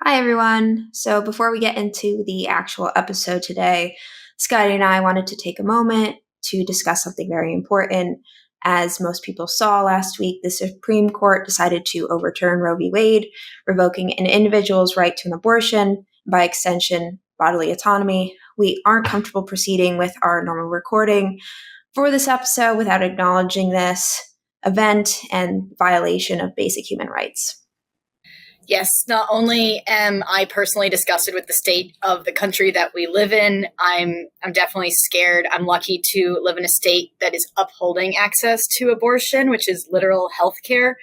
Hi, everyone. So before we get into the actual episode today, Scotti and I wanted to take a moment to discuss something very important. As most people saw last week, the Supreme Court decided to overturn Roe v. Wade, revoking an individual's right to an abortion, by extension, bodily autonomy. We aren't comfortable proceeding with our normal recording for this episode without acknowledging this event and violation of basic human rights. Yes, not only am I personally disgusted with the state of the country that we live in, I'm definitely scared. I'm lucky to live in a state that is upholding access to abortion, which is literal health care.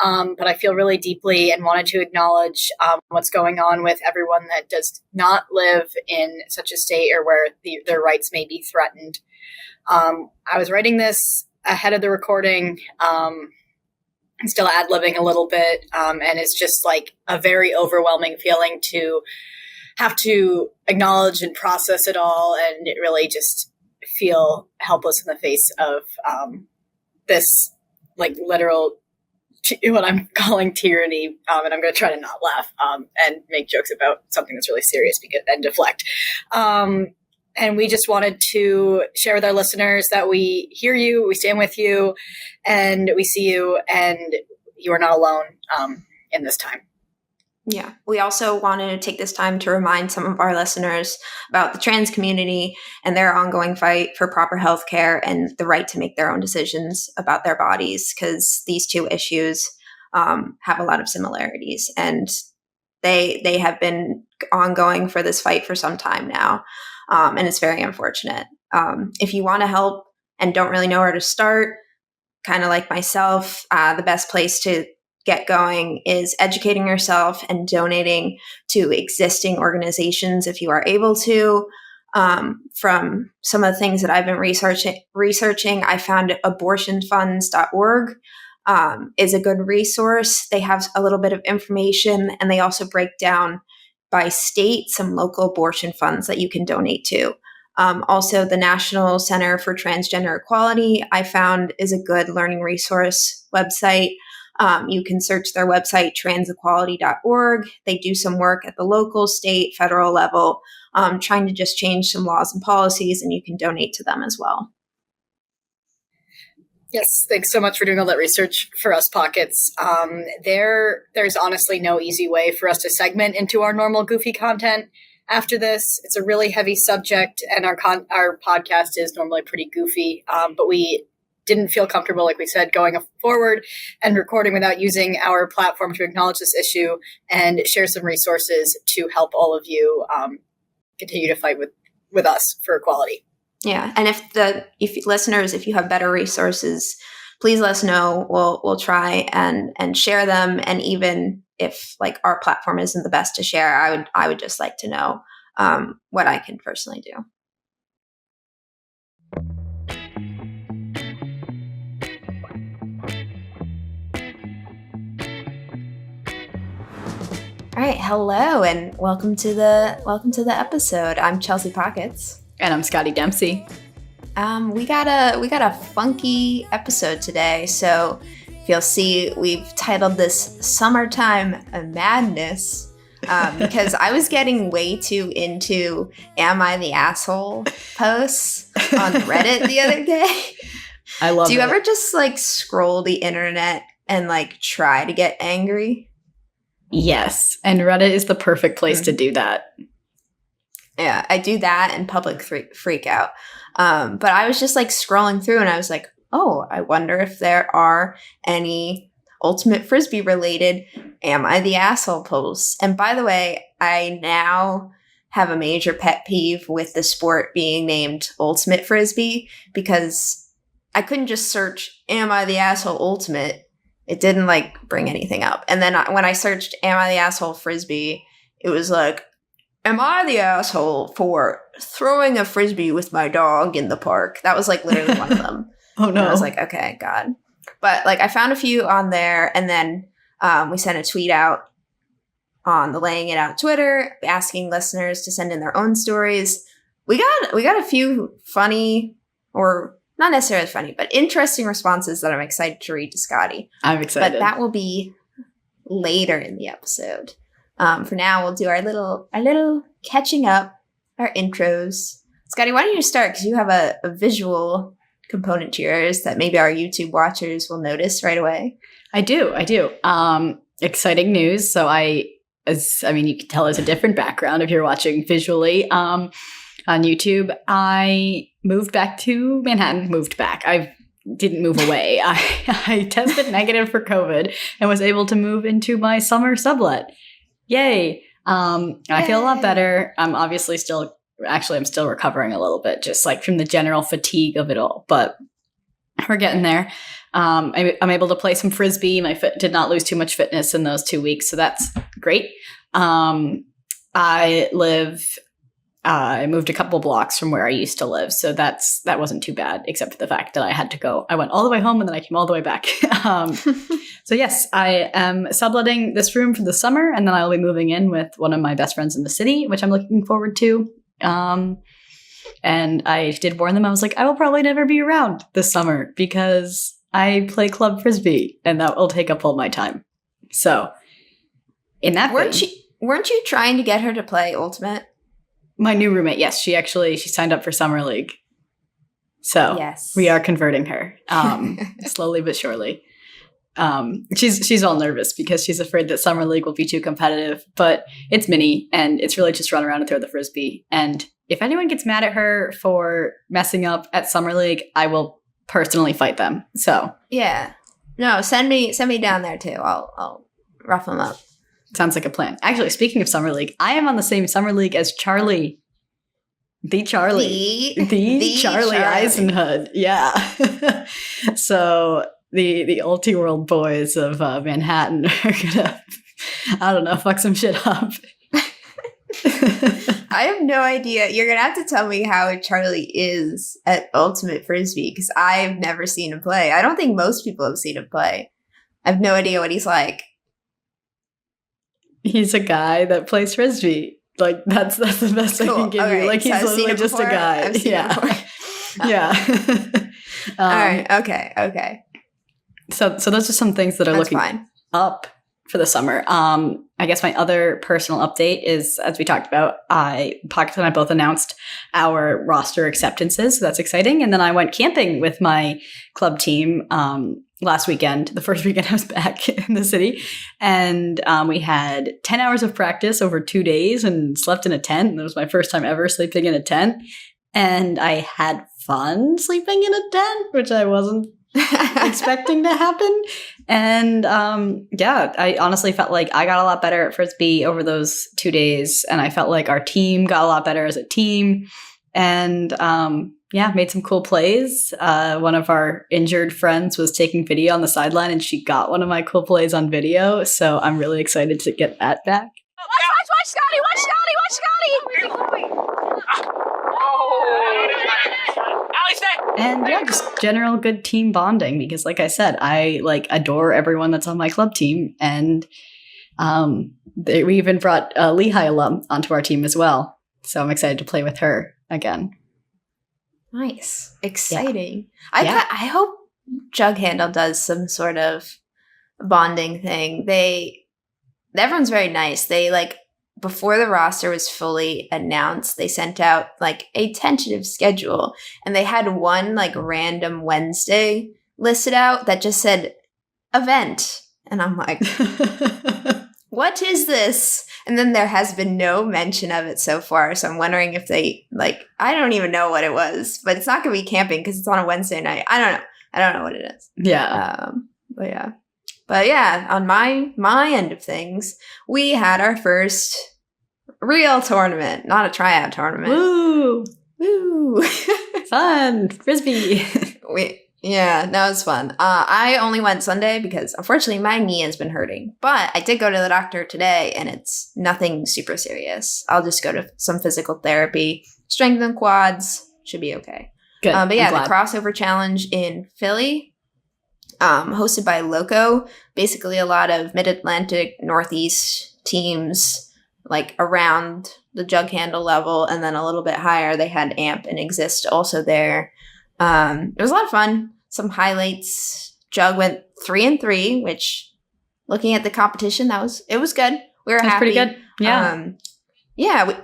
But I feel really deeply and wanted to acknowledge what's going on with everyone that does not live in such a state or where their rights may be threatened. I was writing this ahead of the recording. I'm still ad-libbing a little bit, and it's just like a very overwhelming feeling to have to acknowledge and process it all, and it really just feel helpless in the face of this like literal what I'm calling tyranny, and I'm going to try to not laugh and make jokes about something that's really serious and deflect. And we just wanted to share with our listeners that we hear you, we stand with you, and we see you, and you are not alone in this time. Yeah. We also wanted to take this time to remind some of our listeners about the trans community and their ongoing fight for proper health care and the right to make their own decisions about their bodies, because these two issues have a lot of similarities, and they have been ongoing for this fight for some time now. And it's very unfortunate. If you want to help and don't really know where to start, kind of like myself, the best place to get going is educating yourself and donating to existing organizations if you are able to. From some of the things that I've been researching, I found abortionfunds.org is a good resource. They have a little bit of information, and they also break down by state some local abortion funds that you can donate to. Also, the National Center for Transgender Equality, I found, is a good learning resource website. You can search their website, transequality.org. They do some work at the local, state, federal level, trying to just change some laws and policies, and you can donate to them as well. Yes, thanks so much for doing all that research for us, Pockets. There's honestly no easy way for us to segment into our normal goofy content after this. It's a really heavy subject, and our podcast is normally pretty goofy, but we didn't feel comfortable, like we said, going forward and recording without using our platform to acknowledge this issue and share some resources to help all of you continue to fight with us for equality. Yeah, and if listeners, if you have better resources, please let us know. We'll try and share them. And even if like our platform isn't the best to share, I would just like to know what I can personally do. All right, hello, and welcome to the episode. I'm Chelsea Pockets. And I'm Scotti Dempsey. We got a funky episode today. So if you'll see, we've titled this "Summertime Madness" because I was getting way too into "Am I the Asshole?" posts on Reddit the other day. I love it. Do you ever just like scroll the internet and like try to get angry? Yes, and Reddit is the perfect place to do that. Yeah, I do that and public freak out. But I was just like scrolling through and I was like, oh, I wonder if there are any Ultimate Frisbee related "Am I the Asshole?" posts. And by the way, I now have a major pet peeve with the sport being named Ultimate Frisbee, because I couldn't just search "Am I the Asshole Ultimate?" It didn't like bring anything up. And then when I searched "Am I the Asshole Frisbee?" it was like, "Am I the asshole for throwing a Frisbee with my dog in the park?" That was like literally one of them. Oh no. And I was like, okay, God. But like I found a few on there, and then we sent a tweet out on the Laying It Out Twitter asking listeners to send in their own stories. We got a few funny, or not necessarily funny, but interesting responses that I'm excited to read to Scotti. I'm excited. But that will be later in the episode. For now, we'll do our little catching up, our intros. Scotti, why don't you start? Because you have a visual component to yours that maybe our YouTube watchers will notice right away. I do. Exciting news. So you can tell it's a different background if you're watching visually. On YouTube, I moved back to Manhattan. I didn't move away. I tested negative for COVID and was able to move into my summer sublet. Yay. I feel a lot better. I'm still recovering a little bit, just like from the general fatigue of it all, but we're getting there. I'm able to play some Frisbee. My foot did not lose too much fitness in those 2 weeks, so that's great. I moved a couple blocks from where I used to live, so that wasn't too bad, except for the fact that I went all the way home and then I came all the way back. So yes, I am subletting this room for the summer, and then I'll be moving in with one of my best friends in the city, which I'm looking forward to. And I did warn them, I was like, I will probably never be around this summer because I play club Frisbee and that will take up all my time. So in that weren't you trying to get her to play Ultimate? My new roommate, yes, she signed up for Summer League. So yes, we are converting her slowly but surely. She's all nervous because she's afraid that Summer League will be too competitive, but it's mini and it's really just run around and throw the Frisbee. And if anyone gets mad at her for messing up at Summer League, I will personally fight them. So yeah, no, send me down there too. I'll rough them up. Sounds like a plan. Actually, speaking of Summer League, I am on the same Summer League as Charlie. The Charlie Eisenhood. Yeah. So the Ulti-World boys of Manhattan are gonna, I don't know, fuck some shit up. I have no idea. You're gonna have to tell me how Charlie is at Ultimate Frisbee because I've never seen him play. I don't think most people have seen him play. I have no idea what he's like. He's a guy that plays Frisbee. Like that's the best I can give you. Like he's literally just a guy. Yeah. Yeah. All right. Okay. So those are some things that are looking up for the summer. I guess my other personal update is, as we talked about, Pocket and I both announced our roster acceptances. So that's exciting. And then I went camping with my club team last weekend, the first weekend I was back in the city. And we had 10 hours of practice over 2 days and slept in a tent. And it was my first time ever sleeping in a tent. And I had fun sleeping in a tent, which I wasn't expecting to happen. And I honestly felt like I got a lot better at Frisbee over those 2 days. And I felt like our team got a lot better as a team. And made some cool plays. One of our injured friends was taking video on the sideline and she got one of my cool plays on video. So I'm really excited to get that back. Watch Scotti! And just general good team bonding because like I said, I adore everyone that's on my club team. And we even brought a Lehigh alum onto our team as well. So I'm excited to play with her again. Nice. Exciting. Yeah. I hope Jug Handle does some sort of bonding thing. Everyone's very nice. They before the roster was fully announced, they sent out a tentative schedule and they had one random Wednesday listed out that just said event. And I'm like, what is this? And then there has been no mention of it so far. So I'm wondering if they I don't even know what it was, but it's not going to be camping because it's on a Wednesday night. I don't know what it is. Yeah. But yeah, on my end of things, we had our first real tournament, not a tryout tournament. Woo! Fun. Frisbee. Yeah, that was fun. I only went Sunday because unfortunately my knee has been hurting. But I did go to the doctor today and it's nothing super serious. I'll just go to some physical therapy, strengthen quads, should be okay. Good. But yeah, the crossover challenge in Philly, hosted by Loco, basically a lot of mid-Atlantic, Northeast teams around the jug handle level and then a little bit higher. They had AMP and Exist also there. It was a lot of fun. Some highlights. Jug went 3-3, which looking at the competition, it was good. we were That's happy. pretty good. Yeah. Yeah,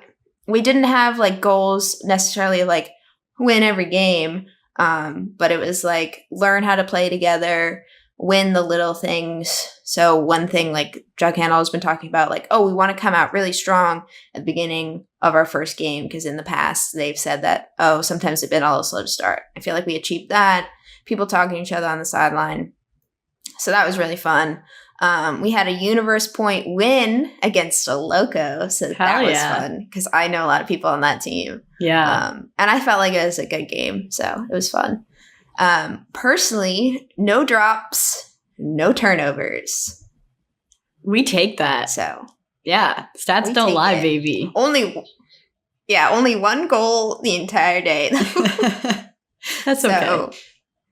we didn't have like goals necessarily like win every game, but it was like learn how to play together, win the little things. So one thing like Jug Handle has been talking about, like, oh, we want to come out really strong at the beginning of our first game, because in the past they've said that, oh, sometimes they've been a little slow to start. I feel like we achieved that. People talking to each other on the sideline. So that was really fun. We had a universe point win against a Loco, so that was fun because I know a lot of people on that team. Yeah. And I felt like it was a good game, so it was fun. Personally, no drops, no turnovers. We take that. So yeah, stats don't lie, it. baby. Only one goal the entire day. That's okay. So,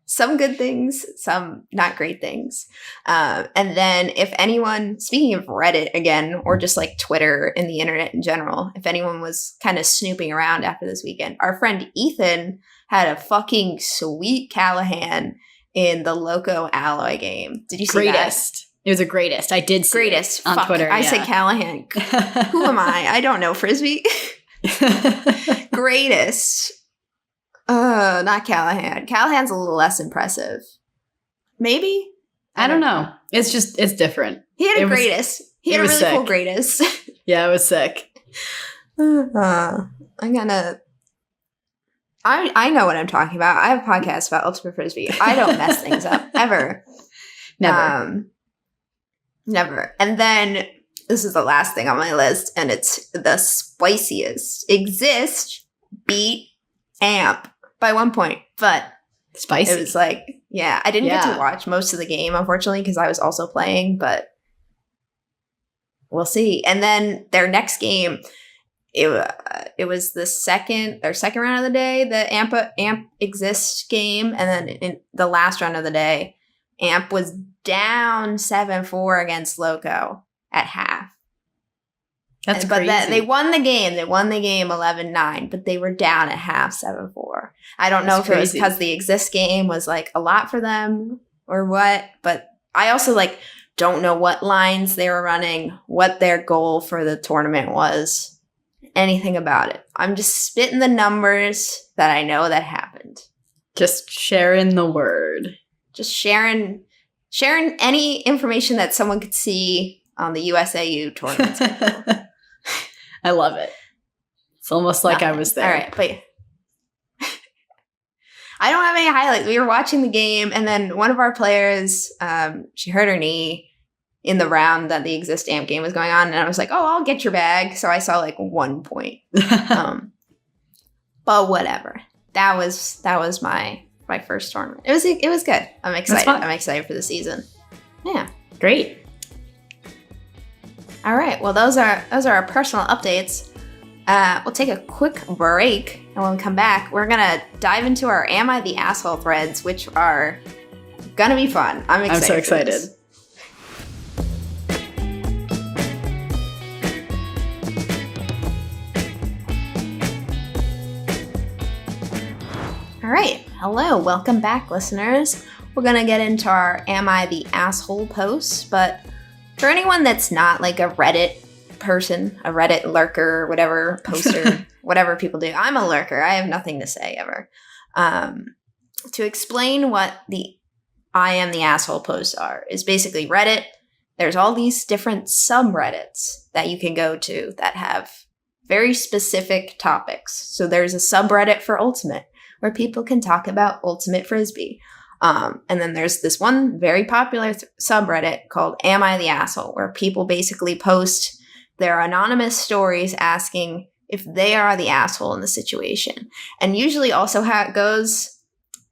some good things, some not great things. And then if anyone, speaking of Reddit again, or just like Twitter and the internet in general, if anyone was kind of snooping around after this weekend, our friend Ethan had a fucking sweet Callahan in the Loco Alloy game. Did you see that? It was a greatest. I did see it on Twitter. I said Callahan. Who am I? I don't know Frisbee. Greatest. Not Callahan. Callahan's a little less impressive. Maybe? I don't know. It's different. He had a greatest. He had a really cool greatest. Yeah, it was sick. I know what I'm talking about. I have a podcast about Ultimate Frisbee. I don't mess things up. Ever. Never. Never. And then, this is the last thing on my list, and it's the spiciest. Exist beat Amp by 1 point, but spicy. It was like, yeah, I didn't get to watch most of the game, unfortunately, because I was also playing, but we'll see. And then their next game, it was their second round of the day, the Amp Exist game, and then in the last round of the day, Amp was down 7-4 against Loco at half. That's crazy. But they won the game. They won the game 11-9, but they were down at half 7-4. I don't know if it was because the Exist game was like a lot for them or what, but I also like don't know what lines they were running, what their goal for the tournament was, anything about it. I'm just spitting the numbers that I know that happened. Just sharing the word. Just sharing any information that someone could see on the USAU tournament schedule. I love it. It's almost like I was there. All right, but I don't have any highlights. We were watching the game, and then one of our players, she hurt her knee in the round that the Exist Amp game was going on, and I was like, "Oh, I'll get your bag." So I saw like 1 point. But whatever. That was my first tournament. It was good. I'm excited. I'm excited for the season. Yeah, great. All right. Well, those are our personal updates. We'll take a quick break, and when we come back, we're gonna dive into our "Am I the Asshole" threads, which are gonna be fun. I'm excited. I'm so excited. All right. Hello. Welcome back, listeners. We're gonna get into our "Am I the Asshole" posts, but for anyone that's not like a Reddit person, a Reddit lurker, whatever, poster, whatever people do, I'm a lurker. I have nothing to say ever. To explain what the "I am the asshole" posts are, is basically Reddit. There's all these different subreddits that you can go to that have very specific topics. So there's a subreddit for Ultimate, where people can talk about Ultimate Frisbee. And then there's this one very popular subreddit called "Am I the Asshole?", where people basically post their anonymous stories asking if they are the asshole in the situation. And usually also how it goes,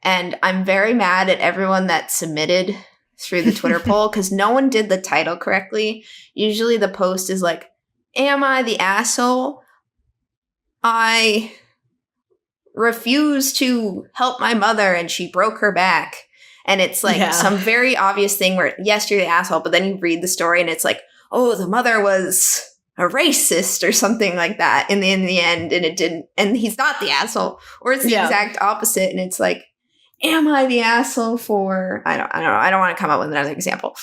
and I'm very mad at everyone that submitted through the Twitter poll because no one did the title correctly. Usually the post is like, "Am I the asshole? I refuse to help my mother and she broke her back." And it's like some very obvious thing where, yes, you're the asshole, but then you read the story and it's like, oh, the mother was a racist or something like that in the end, and it didn't, and he's not the asshole. Or it's the exact opposite, and it's like, am I the asshole for, I don't know, I don't want to come up with another example.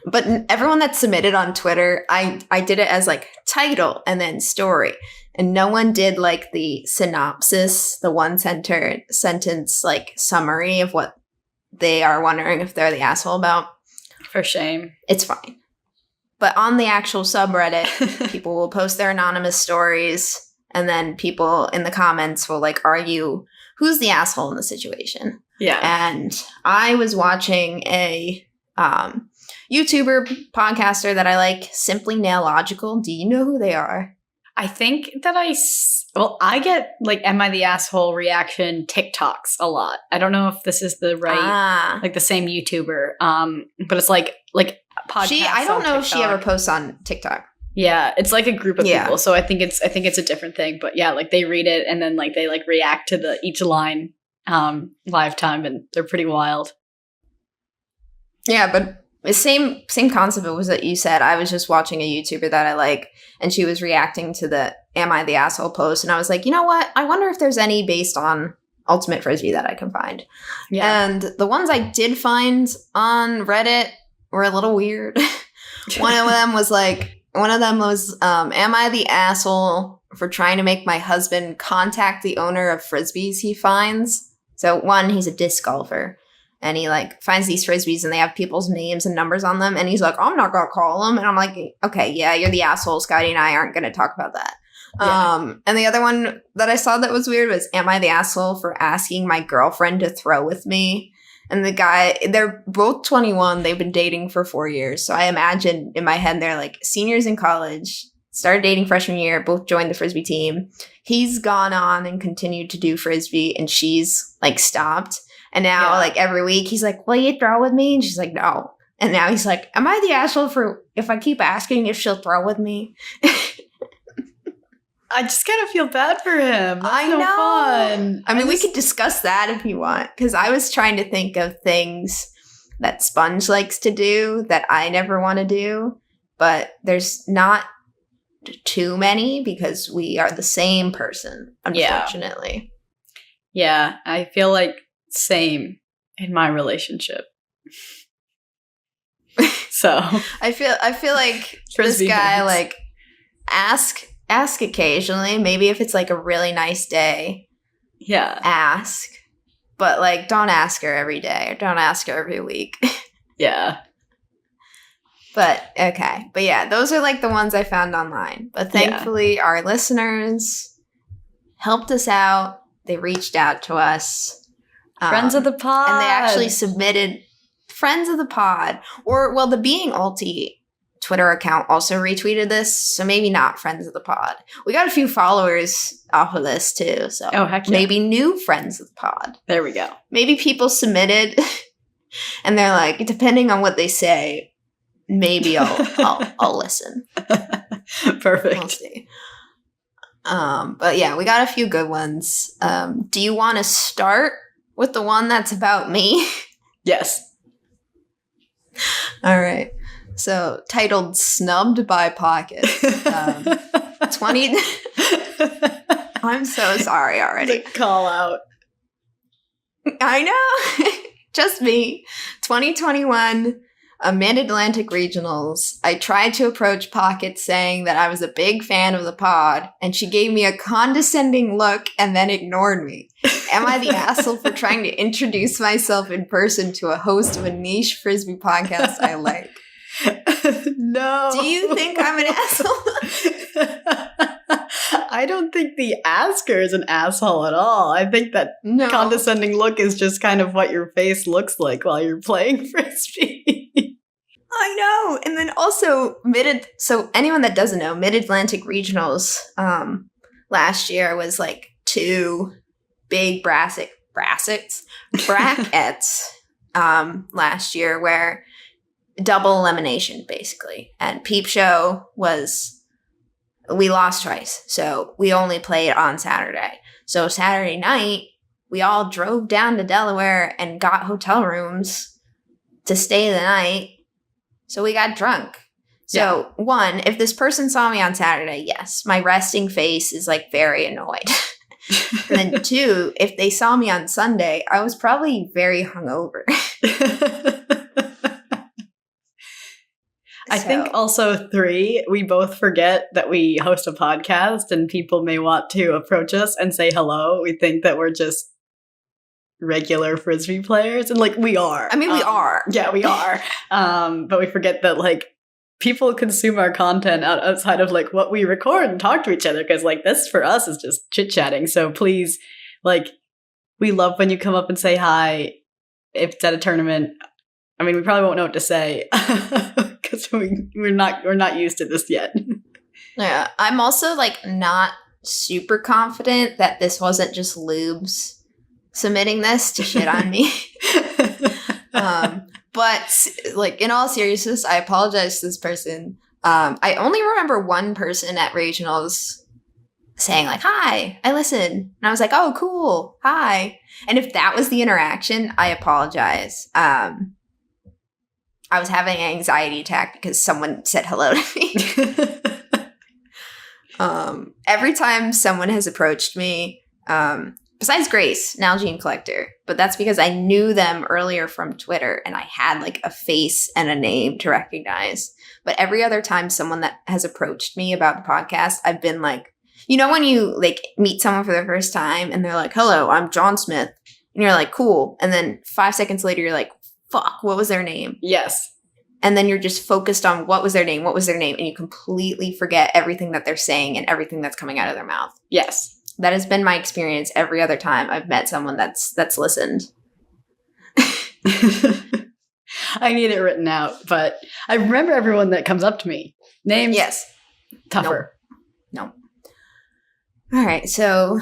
But everyone that submitted on Twitter, I did it as like title and then story. And no one did like the synopsis, the one sentence like summary of what they are wondering if they're the asshole about. For shame. It's fine. But on the actual subreddit, people will post their anonymous stories. And then people in the comments will like argue who's the asshole in the situation. Yeah. And I was watching a YouTuber podcaster that I like, Simply Nailogical. Do you know who they are? I think that I get like, am I the asshole reaction TikToks a lot. I don't know if this is the right, like the same YouTuber. But it's like podcasts. I don't know if she ever TikTok. posts on TikTok. Yeah, it's like a group of people. So I think it's a different thing. But yeah, like they read it and then like they like react to each line live time, and they're pretty wild. Yeah, but the same concept was that you said. I was just watching a YouTuber that I like, and she was reacting to the "Am I the asshole?" post, and I was like, you know what? I wonder if there's any based on Ultimate Frisbee that I can find. Yeah, and the ones I did find on Reddit were a little weird. One of them was, am I the asshole for trying to make my husband contact the owner of Frisbees he finds? So one, he's a disc golfer. And he like finds these Frisbees and they have people's names and numbers on them. And he's like, I'm not going to call them. And I'm like, okay, yeah, you're the asshole. Scotti and I aren't going to talk about that. Yeah. And the other one that I saw that was weird was, am I the asshole for asking my girlfriend to throw with me? And the guy, they're both 21. They've been dating for 4 years. So I imagine in my head, they're like seniors in college, started dating freshman year, both joined the Frisbee team. He's gone on and continued to do Frisbee and she's like stopped. And now like every week he's like, will you throw with me? And she's like, no. And now he's like, am I the asshole for if I keep asking if she'll throw with me? I just kind of feel bad for him. That's I no know. Fun. I mean, we could discuss that if you want. Because I was trying to think of things that Sponge likes to do that I never want to do. But there's not too many because we are the same person, unfortunately. Yeah, I feel like same in my relationship. So I feel like Frisbee this guy fans. like ask occasionally, maybe if it's like a really nice day. Yeah. Ask. But like don't ask her every day or don't ask her every week. Yeah. But okay. But yeah, those are like the ones I found online. But thankfully our listeners helped us out. They reached out to us. Friends of the pod. And they actually submitted friends of the pod. Or, well, the Being Alti Twitter account also retweeted this. So maybe not friends of the pod. We got a few followers off of this too. So heck yeah. Maybe new friends of the pod. There we go. Maybe people submitted and they're like, depending on what they say, maybe I'll listen. Perfect. We'll see. But yeah, we got a few good ones. Do you want to start with the one that's about me? Yes. All right. So, titled Snubbed by Pocket. 20. I'm so sorry already. Call out. I know. Just me. 2021 Mid-Atlantic Regionals. I tried to approach Pocket saying that I was a big fan of the pod, and she gave me a condescending look and then ignored me. Am I the asshole for trying to introduce myself in person to a host of a niche Frisbee podcast I like? No. Do you think I'm an asshole? I don't think the asker is an asshole at all. I think that condescending look is just kind of what your face looks like while you're playing Frisbee. I know. And then also so anyone that doesn't know, Mid-Atlantic Regionals last year was like 2 big brackets last year where double elimination basically. And Peep Show we lost twice. So we only played on Saturday. So Saturday night, we all drove down to Delaware and got hotel rooms to stay the night. So we got drunk. So one, if this person saw me on Saturday, yes, my resting face is like very annoyed. And then 2, if they saw me on Sunday, I was probably very hungover. I think also 3, we both forget that we host a podcast and people may want to approach us and say hello. We think that we're just regular Frisbee players, and like we are. I mean, we are. Yeah, we are. But we forget that like people consume our content outside of like what we record and talk to each other, because like this for us is just chit-chatting. So please, like, we love when you come up and say hi. If it's at a tournament, I mean, we probably won't know what to say because we're not used to this yet. Yeah, I'm also like not super confident that this wasn't just lubes submitting this to shit on me. But like in all seriousness, I apologize to this person. I only remember one person at regionals saying like, "Hi, I listened," and I was like, "Oh, cool, hi." And if that was the interaction, I apologize. I was having an anxiety attack because someone said hello to me. Every time someone has approached me, besides Grace, Nalgene Collector, but that's because I knew them earlier from Twitter and I had like a face and a name to recognize. But every other time someone that has approached me about the podcast, I've been like, you know, when you like meet someone for the first time and they're like, "Hello, I'm John Smith," and you're like, "Cool," and then 5 seconds later you're like, "Fuck, what was their name?" Yes. And then you're just focused on what was their name, and you completely forget everything that they're saying and everything that's coming out of their mouth. Yes. That has been my experience every other time I've met someone that's listened. I need it written out, but I remember everyone that comes up to me. Names? Yes. Tougher. Nope. All right. So,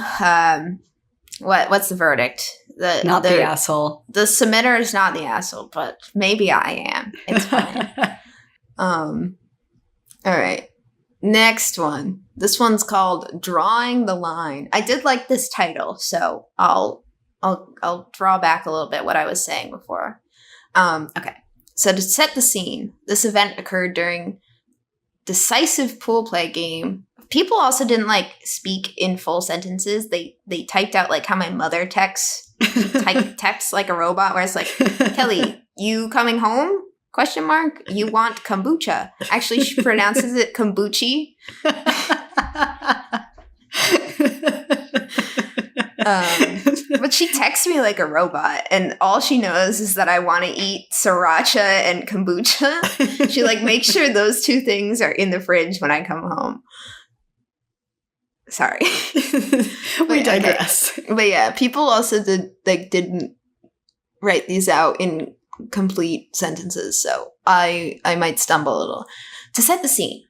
what's the verdict? Not the asshole. The submitter is not the asshole, but maybe I am. It's fine. All right. Next one. This one's called Drawing the Line. I did like this title, so I'll draw back a little bit what I was saying before. Okay. So to set the scene, this event occurred during decisive pool play game. People also didn't like speak in full sentences. They typed out like how my mother texts like a robot, where it's like, "Kelly, you coming home? ? You want kombucha." Actually, she pronounces it kombuchi. But she texts me like a robot, and all she knows is that I want to eat sriracha and kombucha. She like makes sure those two things are in the fridge when I come home. Sorry. We digress. Okay. But yeah, people also didn't write these out in complete sentences, so I might stumble a little. To set the scene,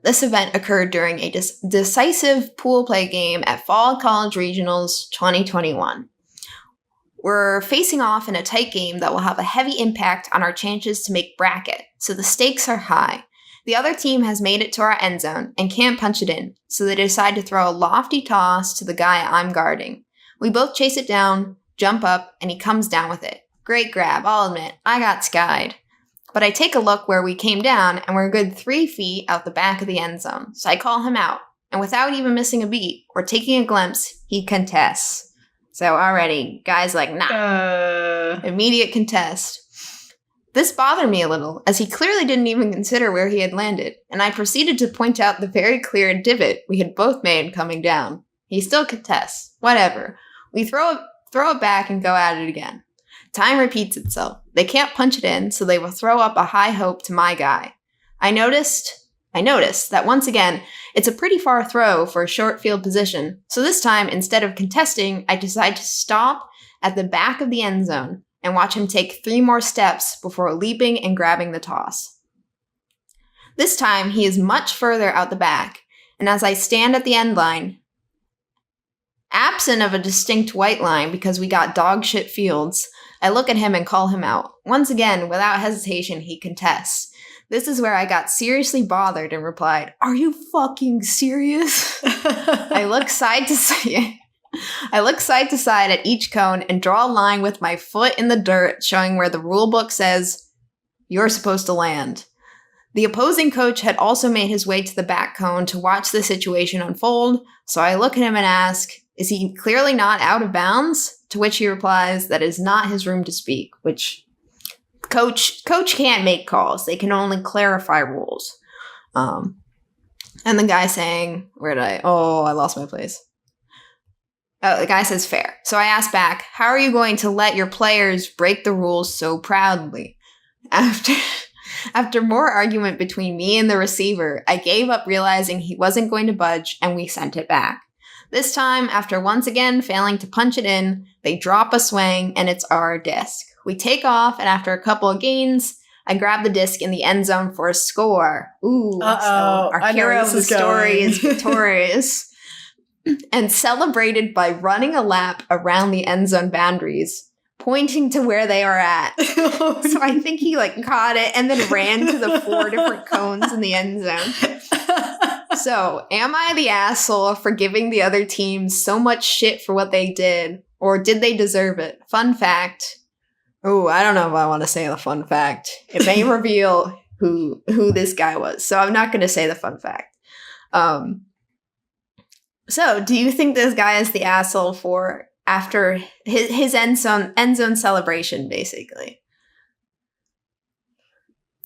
this event occurred during a decisive pool play game at Fall College Regionals 2021. We're facing off in a tight game that will have a heavy impact on our chances to make bracket, so the stakes are high. The other team has made it to our end zone and can't punch it in, so they decide to throw a lofty toss to the guy I'm guarding. We both chase it down, jump up, and he comes down with it. Great grab, I'll admit, I got skied. But I take a look where we came down, and we're a good 3 feet out the back of the end zone, so I call him out. And without even missing a beat or taking a glimpse, he contests. So already, guys like, nah. Immediate contest. This bothered me a little, as he clearly didn't even consider where he had landed, and I proceeded to point out the very clear divot we had both made coming down. He still contests. Whatever. We throw it back and go at it again. Time repeats itself. They can't punch it in, so they will throw up a high hope to my guy. I noticed that once again, it's a pretty far throw for a short field position, so this time, instead of contesting, I decide to stop at the back of the end zone and watch him take 3 more steps before leaping and grabbing the toss. This time, he is much further out the back, and as I stand at the end line, absent of a distinct white line because we got dog shit fields, I look at him and call him out. Once again, without hesitation, he contests. This is where I got seriously bothered and replied, "Are you fucking serious?" I look side to side at each cone and draw a line with my foot in the dirt, showing where the rule book says, "You're supposed to land." The opposing coach had also made his way to the back cone to watch the situation unfold, so I look at him and ask, "Is he clearly not out of bounds?" To which he replies that it is not his room to speak, which Coach can't make calls. They can only clarify rules. And the guy saying, I lost my place. Oh, the guy says fair. So I asked back, how are you going to let your players break the rules so proudly? After more argument between me and the receiver, I gave up realizing he wasn't going to budge, and we sent it back. This time, after once again failing to punch it in, they drop a swing, and it's our disc. We take off, and after a couple of gains, I grab the disc in the end zone for a score. Ooh, so our hero of the story is victorious. And celebrated by running a lap around the end zone boundaries, pointing to where they are at. So I think he caught it and then ran to the 4 different cones in the end zone. So am I the asshole for giving the other team so much shit for what they did? Or did they deserve it? Fun fact. Oh, I don't know if I want to say the fun fact. It may reveal who this guy was. So I'm not going to say the fun fact. So, do you think this guy is the asshole for after his end zone celebration, basically?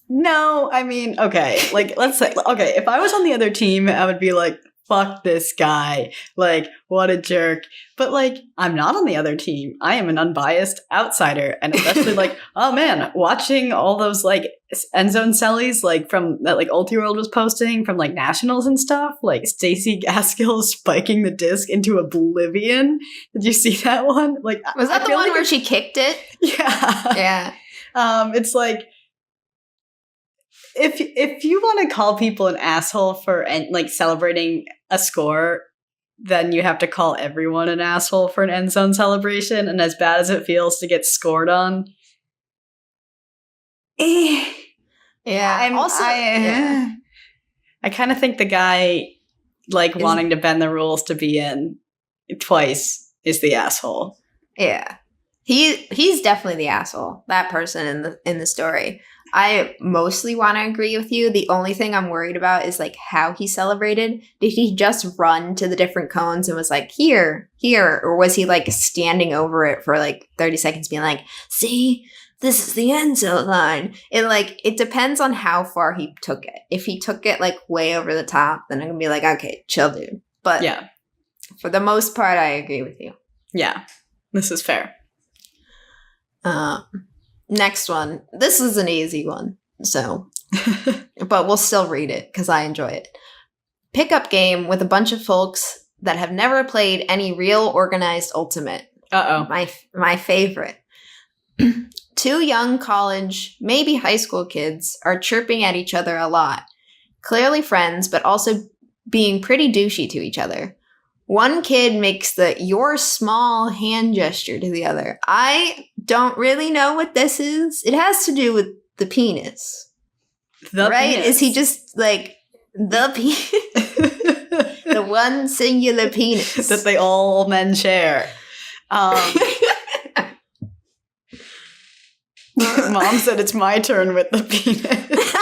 No, I mean, okay. Let's say, okay, if I was on the other team, I would be like, fuck this guy. What a jerk. But, I'm not on the other team. I am an unbiased outsider. And especially, oh man, watching all those, end zone sellies, from that, Ultiworld was posting from, nationals and stuff. Stacey Gaskill spiking the disc into oblivion. Did you see that one? Was that the one where she kicked it? Yeah. Yeah. It's if you want to call people an asshole for celebrating a score, then you have to call everyone an asshole for an end zone celebration. And as bad as it feels to get scored on, yeah. I kind of think the guy wanting to bend the rules to be in twice is the asshole. Yeah, he's definitely the asshole. That person in the story. I mostly want to agree with you. The only thing I'm worried about is how he celebrated. Did he just run to the different cones and was here, or was he standing over it for 30 seconds being see, this is the end zone line? It depends on how far he took it. If he took it way over the top, then I'm gonna be okay, chill, dude. But yeah, for the most part, I agree with you. Yeah, this is fair. Next one. This is an easy one, so but we'll still read it because I enjoy it. Pickup game with a bunch of folks that have never played any real organized Ultimate. My favorite. 2 young college, maybe high school kids are chirping at each other a lot. Clearly friends, but also being pretty douchey to each other. One kid makes the "you're small" hand gesture to the other. I don't really know what this is. It has to do with the penis. Right? Penis. Is he just the penis? The one singular penis. That they all men share. Mom said it's my turn with the penis.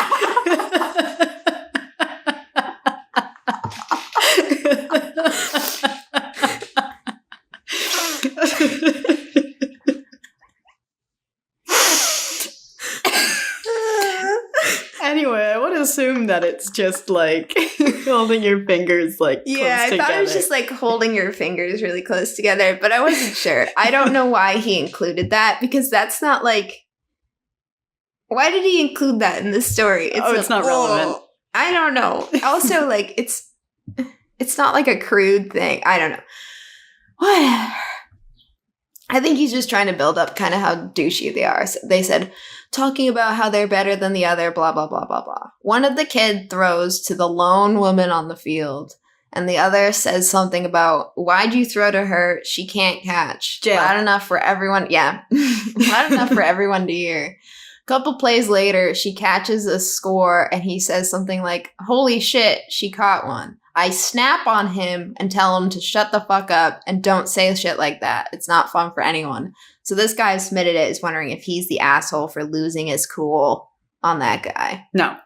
Anyway, I would assume that it's just holding your fingers close I together. thought it was just holding your fingers really close together, but I wasn't sure. I don't know why he included that, because that's not why did he include that in this story? It's not relevant. I don't know. Also, it's not a crude thing. I don't know. Whatever. I think he's just trying to build up kind of how douchey they are. So they said, talking about how they're better than the other, blah, blah, blah, blah, blah. One of the kids throws to the lone woman on the field, and the other says something about, why'd you throw to her? She can't catch. Jail. Loud enough for everyone. Yeah. Loud enough for everyone to hear. Couple plays later, she catches a score, and he says something like, holy shit, she caught one. I snap on him and tell him to shut the fuck up and don't say shit like that. It's not fun for anyone. So this guy who submitted it is wondering if he's the asshole for losing his cool on that guy. No.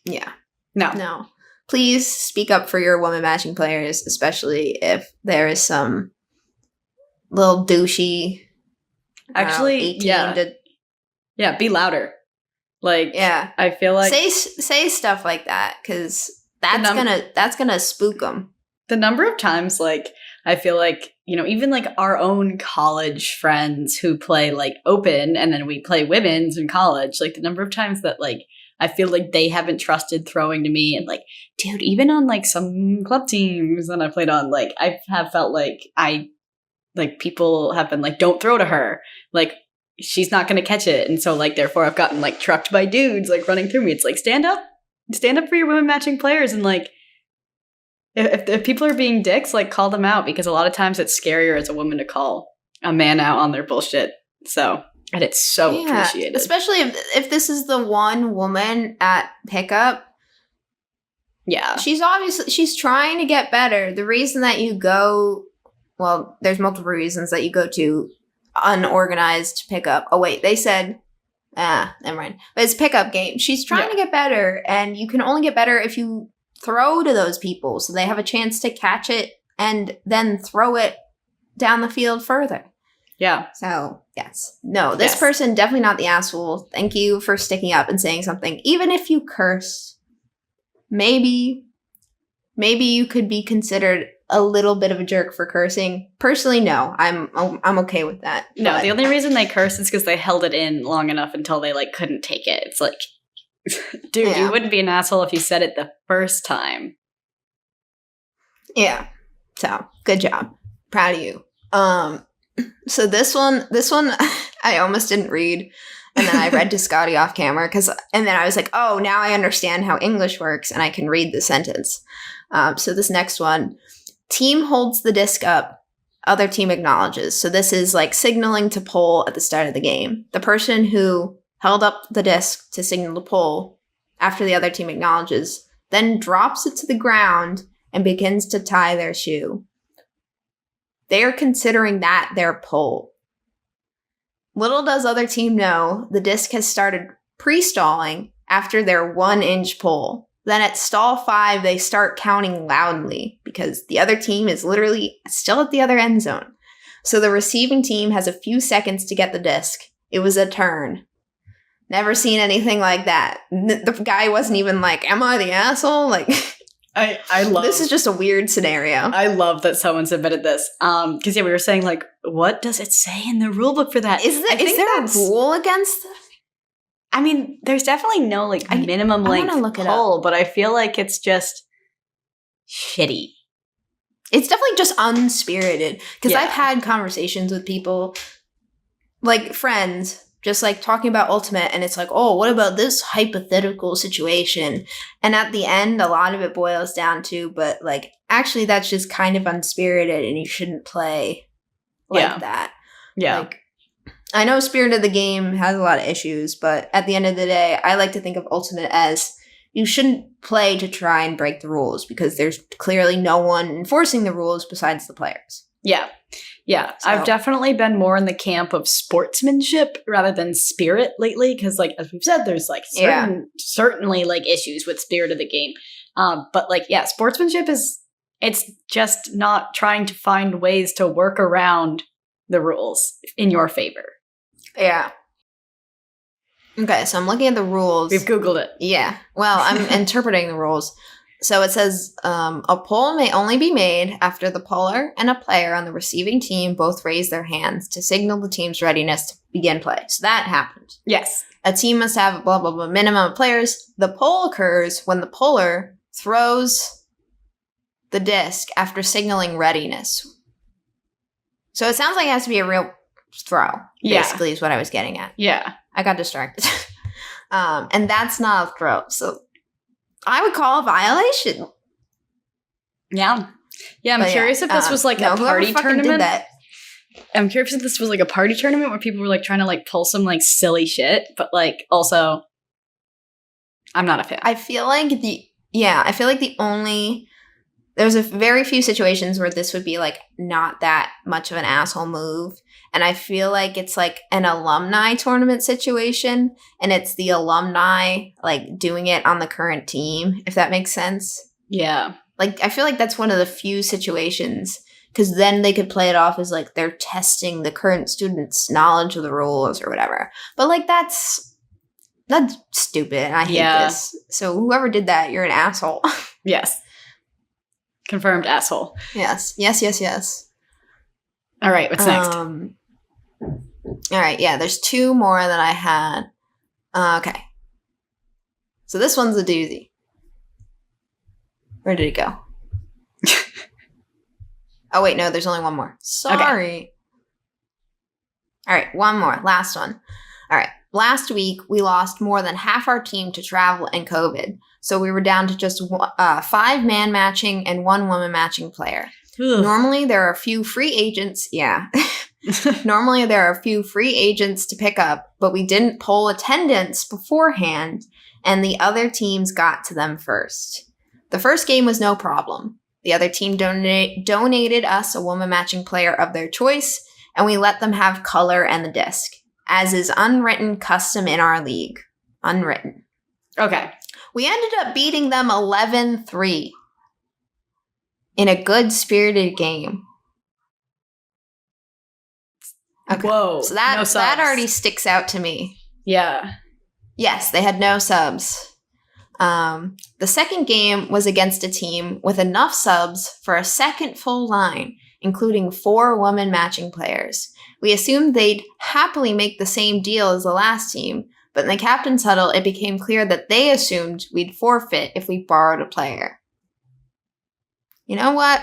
Yeah. No. Please speak up for your woman matching players, especially if there is some little douchey. Actually, 18 to Yeah, be louder. Like, yeah, I feel like say stuff like that, because that's gonna spook them. The number of times, like, I feel like, you know, even like our own college friends who play like open and then we play women's in college, like the number of times that like I feel like they haven't trusted throwing to me, and like, dude, even on like some club teams that I played on, like I have felt like people have been like, don't throw to her, like she's not going to catch it, and so like therefore I've gotten like trucked by dudes like running through me. It's like stand up for your women matching players, and like if people are being dicks, like call them out, because a lot of times it's scarier as a woman to call a man out on their bullshit. So. And it's so appreciated. Especially if this is the one woman at pickup. Yeah. She's trying to get better. The reason that you go, well, there's multiple reasons that you go to unorganized pickup. Oh, wait, they said, never mind. But it's pickup game. She's trying to get better, and you can only get better if you throw to those people so they have a chance to catch it and then throw it down the field further. Yeah. So, yes. No, this person, definitely not the asshole. Thank you for sticking up and saying something. Even if you curse, maybe you could be considered a little bit of a jerk for cursing. Personally, no. I'm okay with that. No, but the only reason they cursed is because they held it in long enough until they, like, couldn't take it. It's like, dude, you wouldn't be an asshole if you said it the first time. Yeah. So, good job. Proud of you. So this one, I almost didn't read, and then I read to Scotti off camera, and then I was like, oh, now I understand how English works, and I can read the sentence. So this next one, team holds the disc up, other team acknowledges. So this is like signaling to pull at the start of the game. The person who held up the disc to signal to pull after the other team acknowledges, then drops it to the ground and begins to tie their shoe. They're considering that their pull. Little does other team know, the disc has started pre-stalling after their 1-inch pull. Then at stall 5, they start counting loudly because the other team is literally still at the other end zone. So the receiving team has a few seconds to get the disc. It was a turn. Never seen anything like that. The guy wasn't even like, am I the asshole? Like... I love this is just a weird scenario. I love that someone submitted this. Because we were saying like, what does it say in the rule book for that? Is there a rule against this? I mean, there's definitely no like minimum length pull, but I feel like it's just shitty. It's definitely just unspirited. Because I've had conversations with people, like friends, just like talking about Ultimate, and it's like, oh, what about this hypothetical situation? And at the end, a lot of it boils down to, but like, actually, that's just kind of unspirited, and you shouldn't play like that. Yeah. Like, I know Spirit of the Game has a lot of issues, but at the end of the day, I like to think of Ultimate as you shouldn't play to try and break the rules, because there's clearly no one enforcing the rules besides the players. Yeah. Yeah, so. I've definitely been more in the camp of sportsmanship rather than spirit lately, because, like, as we've said, there's, like, certainly, like, issues with Spirit of the Game. But, like, yeah, sportsmanship it's just not trying to find ways to work around the rules in your favor. Yeah. Okay, so I'm looking at the rules. We've Googled it. Yeah. Well, I'm interpreting the rules. So it says, a pull may only be made after the puller and a player on the receiving team both raise their hands to signal the team's readiness to begin play. So that happened. Yes. A team must have blah, blah, blah, minimum of players. The pull occurs when the puller throws the disc after signaling readiness. So it sounds like it has to be a real throw, basically, is what I was getting at. Yeah. I got distracted. And that's not a throw. So I would call a violation. Yeah. Yeah, I'm curious if this was like a party tournament. I'm curious if this was like a party tournament where people were like trying to like pull some like silly shit, but like also I'm not a fan. I feel like there's a very few situations where this would be like not that much of an asshole move. And I feel like it's like an alumni tournament situation, and it's the alumni like doing it on the current team, if that makes sense. Yeah. Like, I feel like that's one of the few situations because then they could play it off as like they're testing the current students' knowledge of the rules or whatever. But like that's stupid. I hate this. So whoever did that, you're an asshole. Yes. Confirmed asshole. Yes. All right, what's next? All right, yeah, there's 2 more that I had. Okay. So this one's a doozy. Where did it go? Oh, wait, no, there's only 1 more. Sorry. Okay. All right, 1 more. Last one. All right. Last week, we lost more than half our team to travel and COVID. So we were down to just 5 man matching and 1 woman matching player. Ugh. Normally, there are a few free agents. Yeah. Normally, there are a few free agents to pick up, but we didn't poll attendance beforehand, and the other teams got to them first. The first game was no problem. The other team donated us a woman matching player of their choice, and we let them have color and the disc, as is unwritten custom in our league. Unwritten. Okay. We ended up beating them 11-3 in a good-spirited game. Okay. Whoa. So that already sticks out to me. Yeah. Yes, they had no subs. The second game was against a team with enough subs for a second full line, including 4 woman matching players. We assumed they'd happily make the same deal as the last team, but in the captain's huddle, it became clear that they assumed we'd forfeit if we borrowed a player. You know what?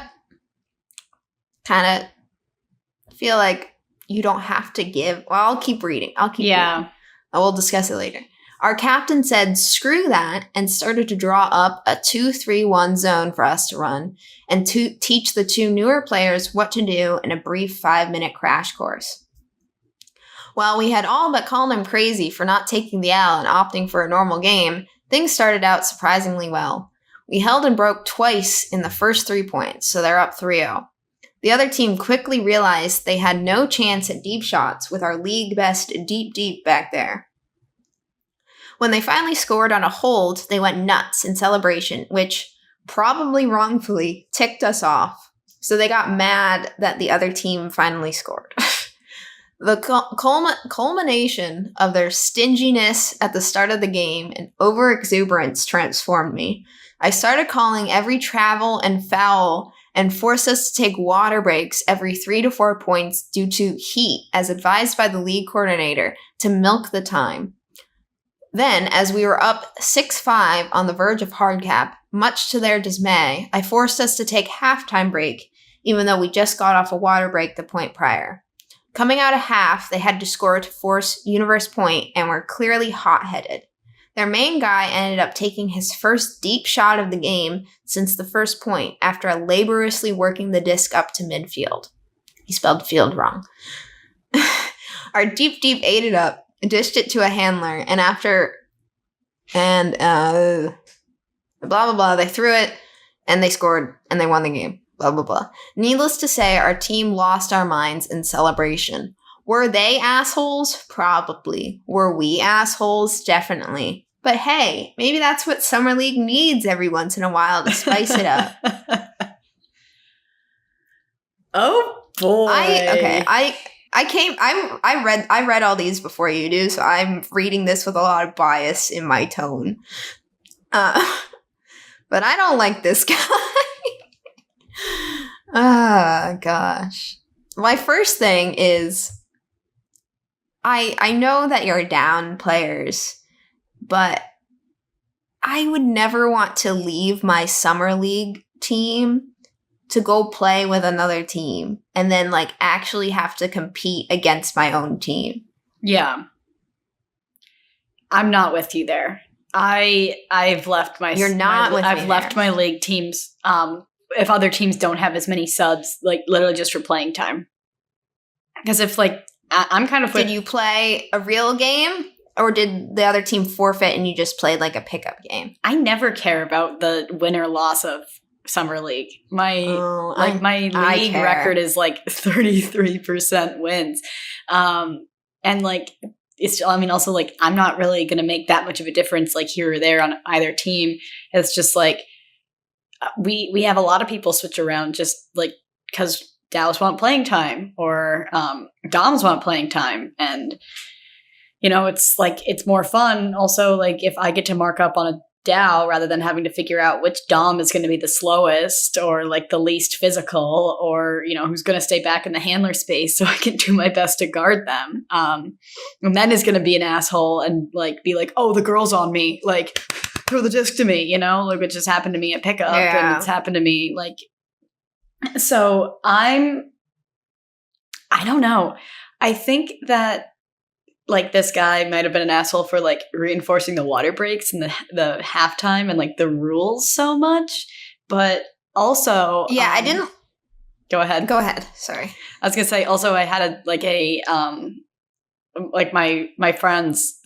Kind of feel like you don't have to give. Well, I'll keep reading. Reading. We'll discuss it later. Our captain said, screw that, and started to draw up a 2-3-1 zone for us to run and to teach the 2 newer players what to do in a brief 5-minute crash course. While we had all but called him crazy for not taking the L and opting for a normal game, things started out surprisingly well. We held and broke twice in the first 3 points, so they're up 3-0. The other team quickly realized they had no chance at deep shots with our league best deep back there. When they finally scored on a hold, they went nuts in celebration, which, probably wrongfully, ticked us off. So they got mad that the other team finally scored. The culmination of their stinginess at the start of the game and overexuberance transformed me. I started calling every travel and foul and forced us to take water breaks every 3 to 4 points due to heat, as advised by the league coordinator, to milk the time. Then, as we were up 6-5 on the verge of hard cap, much to their dismay, I forced us to take halftime break, even though we just got off a water break the point prior. Coming out of half, they had to score to force Universe point and were clearly hot-headed. Their main guy ended up taking his first deep shot of the game since the first point after laboriously working the disc up to midfield. He spelled field wrong. Our deep ate it up, dished it to a handler, and blah, blah, blah, they threw it, and they scored, and they won the game. Blah, blah, blah. Needless to say, our team lost our minds in celebration. Were they assholes? Probably. Were we assholes? Definitely. But hey, maybe that's what Summer League needs every once in a while to spice it up. Oh, boy. I read all these before you do, so I'm reading this with a lot of bias in my tone. But I don't like this guy. Oh, gosh. My first thing is, I know that you're down players, but I would never want to leave my summer league team to go play with another team and then like actually have to compete against my own team. Yeah. I'm not with you there. I've left my You're not with me. I've left my league teams if other teams don't have as many subs, like literally just for playing time. Because if like I'm kind of Did you play a real game? Or did the other team forfeit and you just played like a pickup game? I never care about the win or loss of Summer League. My league record is like 33% wins. And like it's also like I'm not really going to make that much of a difference like here or there on either team. It's just like we have a lot of people switch around just like cuz Dallas want playing time, or Doms want playing time. And, you know, it's like, it's more fun also, like, if I get to mark up on a Dow rather than having to figure out which Dom is going to be the slowest or like the least physical, or, you know, who's going to stay back in the handler space so I can do my best to guard them. And then is going to be an asshole and like be like, oh, the girl's on me, like throw the disc to me, you know, like it just happened to me at pickup and it's happened to me. Like, so I don't know. I think that like this guy might have been an asshole for like reinforcing the water breaks and the halftime and like the rules so much, but also I didn't. Go ahead. Sorry, I was gonna say also I had like my friends.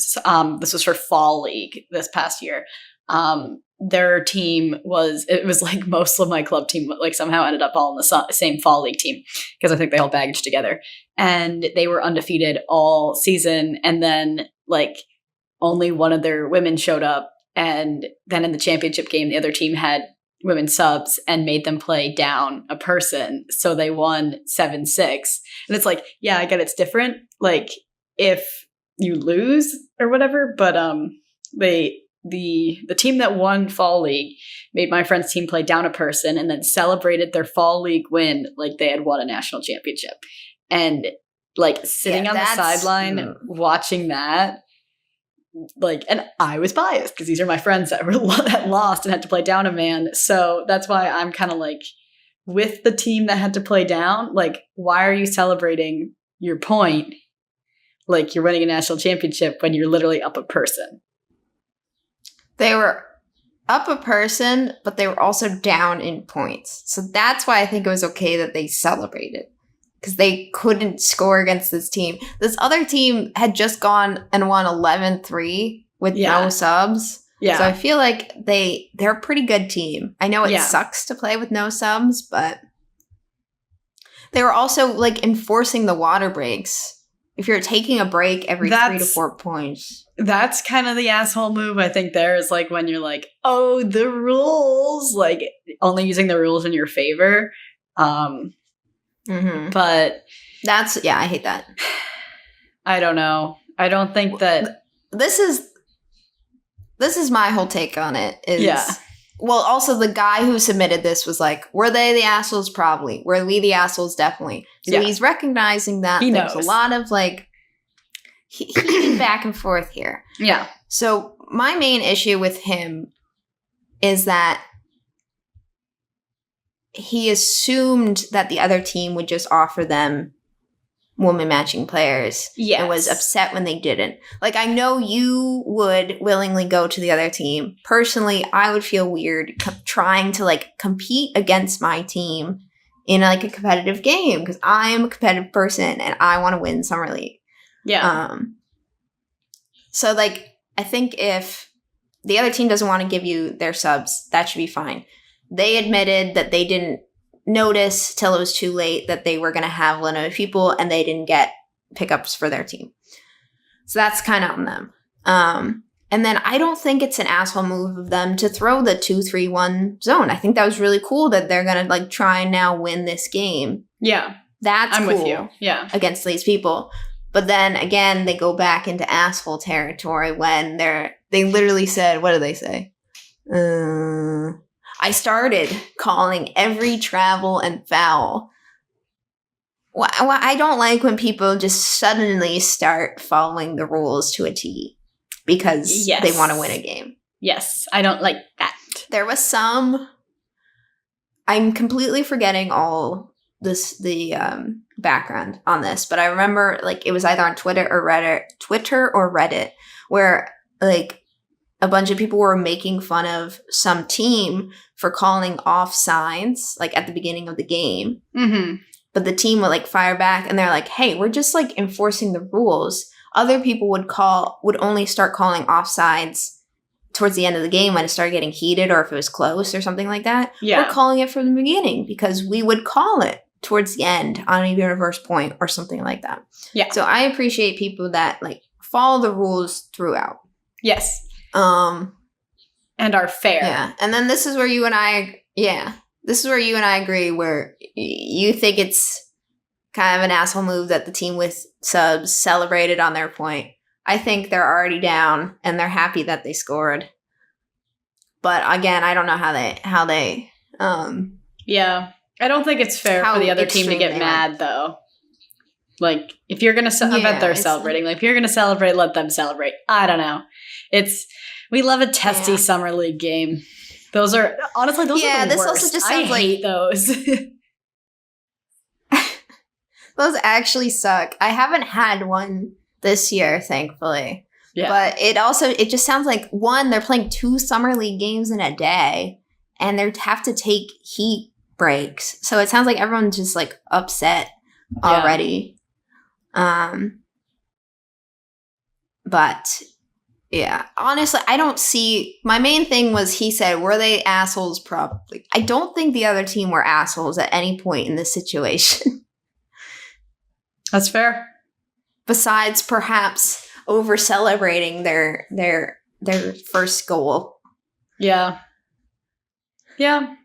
This was for fall league this past year. Their team was like most of my club team like somehow ended up all in the same fall league team because I think they all bagged together, and they were undefeated all season, and then like only one of their women showed up, and then in the championship game the other team had women subs and made them play down a person, so they won 7-6. And it's like, yeah, I get it's different like if you lose or whatever, but the team that won fall league made my friend's team play down a person and then celebrated their fall league win like they had won a national championship. And like sitting on the sideline watching that, like, and I was biased because these are my friends that lost and had to play down a man. So that's why I'm kind of like with the team that had to play down. Like, why are you celebrating your point like you're winning a national championship when you're literally up a person? They were up a person, but they were also down in points. So that's why I think it was okay that they celebrated. Because they couldn't score against this team. This other team had just gone and won 11-3 with no subs. Yeah. So I feel like they're a pretty good team. I know it sucks to play with no subs, but they were also like enforcing the water breaks. If you're taking a break every 3 to 4 points. That's kind of the asshole move, I think. There is like when you're like, oh, the rules, like only using the rules in your favor. But that's I hate that. I don't know. I don't think that this is my whole take on it. Well, also the guy who submitted this was like, were they the assholes? Probably. Were we the assholes? Definitely. So he's recognizing that there's a lot of like heated back and forth here. Yeah. So my main issue with him is that he assumed that the other team would just offer them woman matching players. And was upset when they didn't. Like, I know you would willingly go to the other team. Personally, I would feel weird trying to like compete against my team in like a competitive game because I am a competitive person and I want to win Summer League. Yeah. So like, I think if the other team doesn't want to give you their subs, that should be fine. They admitted that they didn't notice till it was too late that they were going to have limited people and they didn't get pickups for their team. So that's kind of on them. And then I don't think it's an asshole move of them to throw the 2-3-1 zone. I think that was really cool that they're going to like try and now win this game. Yeah. That's I'm cool with you. Yeah. Against these people. But then again, they go back into asshole territory when they literally said, what did they say? I started calling every travel and foul. Well, I don't like when people just suddenly start following the rules to a T because they want to win a game. Yes, I don't like that. There was some. I'm completely forgetting all the background on this, but I remember like it was either on Twitter or Reddit, where like a bunch of people were making fun of some team for calling offsides like at the beginning of the game. Mm-hmm. But the team would like fire back and they're like, hey, we're just like enforcing the rules. Other people would only start calling offsides towards the end of the game when it started getting heated or if it was close or something like that. Yeah. We're calling it from the beginning because we would call it towards the end on a reverse point or something like that. Yeah. So I appreciate people that like follow the rules throughout. Yes. And are fair. Yeah. And then this is where you and I, this is where you and I agree, where you think it's kind of an asshole move that the team with subs celebrated on their point. I think they're already down and they're happy that they scored. But again, I don't know how they yeah. I don't think it's fair for the other team to get mad, though. Like, if you're going to, I bet they're celebrating. Like, if you're going to celebrate, let them celebrate. I don't know. We love a testy summer league game. Those are, honestly, those are the worst. Also just sounds I hate those. Those actually suck. I haven't had one this year, thankfully. Yeah. But it just sounds like, one, they're playing 2 summer league games in a day, and they have to take heat breaks. So it sounds like everyone's just like upset already. But yeah, honestly, I don't see, my main thing was he said, were they assholes? Probably. I don't think the other team were assholes at any point in this situation. That's fair. Besides perhaps over celebrating their first goal. Yeah. Yeah.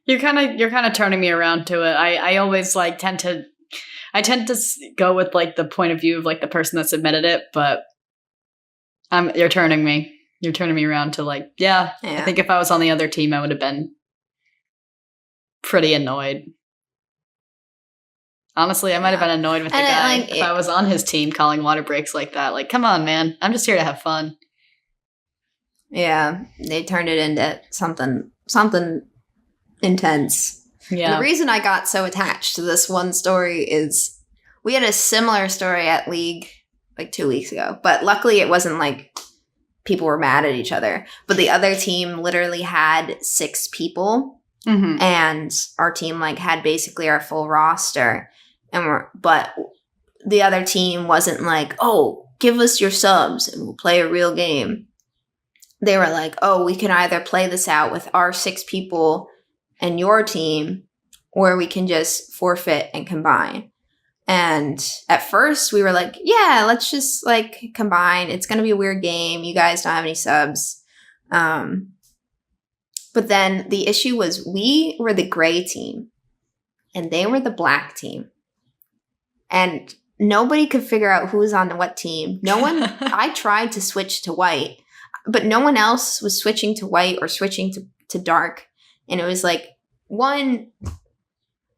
You're kind of turning me around to it. I always like tend to go with like the point of view of like the person that submitted it, but you're turning me around to like, yeah. I think if I was on the other team, I would have been pretty annoyed. Honestly, I might have been annoyed with the guy if I was on his team calling water breaks like that. Like, come on, man. I'm just here to have fun. Yeah, they turned it into something intense. Yeah. And the reason I got so attached to this one story is we had a similar story at League like 2 weeks ago. But luckily it wasn't like people were mad at each other. But the other team literally had 6 people. Mm-hmm. And our team like had basically our full roster. But the other team wasn't like, oh, give us your subs and we'll play a real game. They were like, oh, we can either play this out with our 6 people and your team, or we can just forfeit and combine. And at first we were like, yeah, let's just like combine. It's going to be a weird game. You guys don't have any subs. But then the issue was we were the gray team and they were the black team. And nobody could figure out who was on what team. No one, I tried to switch to white, but no one else was switching to white or switching to dark. And it was like, one,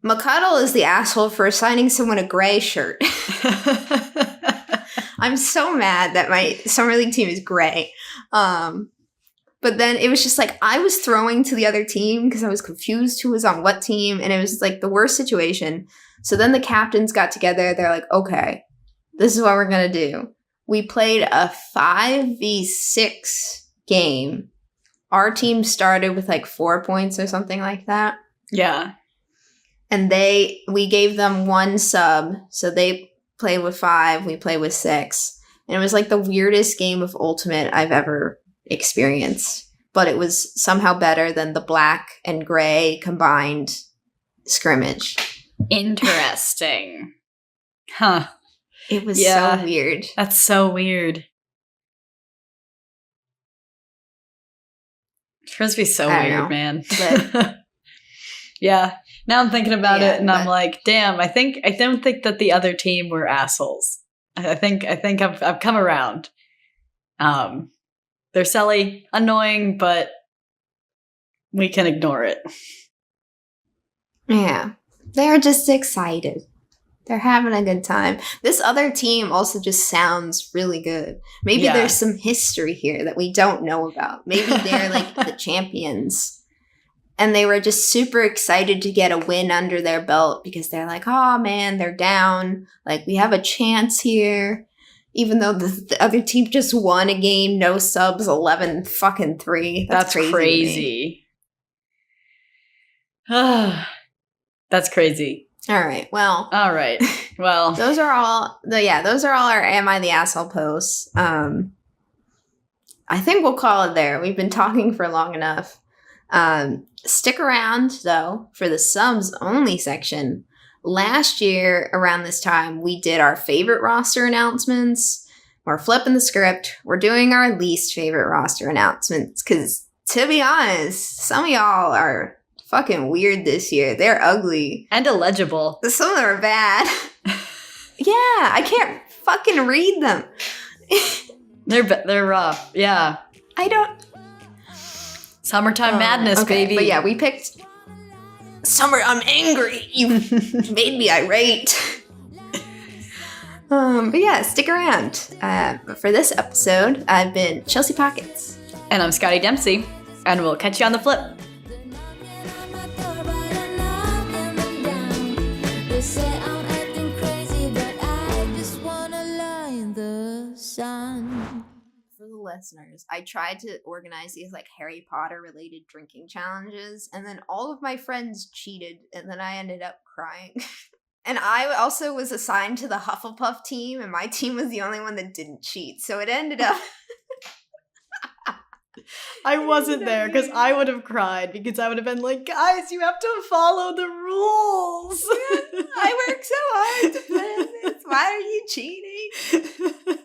McCuddle is the asshole for assigning someone a gray shirt. I'm so mad that my summer league team is gray. But then it was just like I was throwing to the other team because I was confused who was on what team. And it was like the worst situation. So then the captains got together. They're like, okay, this is what we're going to do. We played a 5v6 game. Our team started with like 4 points or something like that. Yeah. And we gave them 1 sub. So they played with 5. We played with 6. And it was like the weirdest game of Ultimate I've ever experienced. But it was somehow better than the black and gray combined scrimmage. Interesting. Huh. It was so weird. That's so weird. Frisbee's so weird, man. But yeah. Now I'm thinking about it and I'm like, damn, I don't think that the other team were assholes. I think I've come around. They're silly, annoying, but we can ignore it. Yeah. They're just excited. They're having a good time. This other team also just sounds really good. Maybe there's some history here that we don't know about. Maybe they're like the champions. And they were just super excited to get a win under their belt because they're like, oh man, they're down. Like, we have a chance here. Even though the other team just won a game, no subs, 11-3. That's crazy. That's crazy. All right. Well. Those are all our Am I the Asshole posts. I think we'll call it there. We've been talking for long enough. Stick around, though, for the subs only section. Last year, around this time, we did our favorite roster announcements. We're flipping the script. We're doing our least favorite roster announcements. Because, to be honest, some of y'all are fucking weird this year. They're ugly. And illegible. Some of them are bad. Yeah, I can't fucking read them. They're rough. Yeah. I don't. Summertime madness, baby. But yeah, we picked Summer. I'm angry. You made me irate. But yeah, stick around. But for this episode, I've been Chelsea Pockets. And I'm Scotti Dempsey. And we'll catch you on the flip. For the listeners, I tried to organize these like Harry Potter related drinking challenges, and then all of my friends cheated, and then I ended up crying. And I also was assigned to the Hufflepuff team, and my team was the only one that didn't cheat. So it ended up... I wasn't there because I would have cried because I would have been like, guys, you have to follow the rules. I work so hard to win this. Why are you cheating?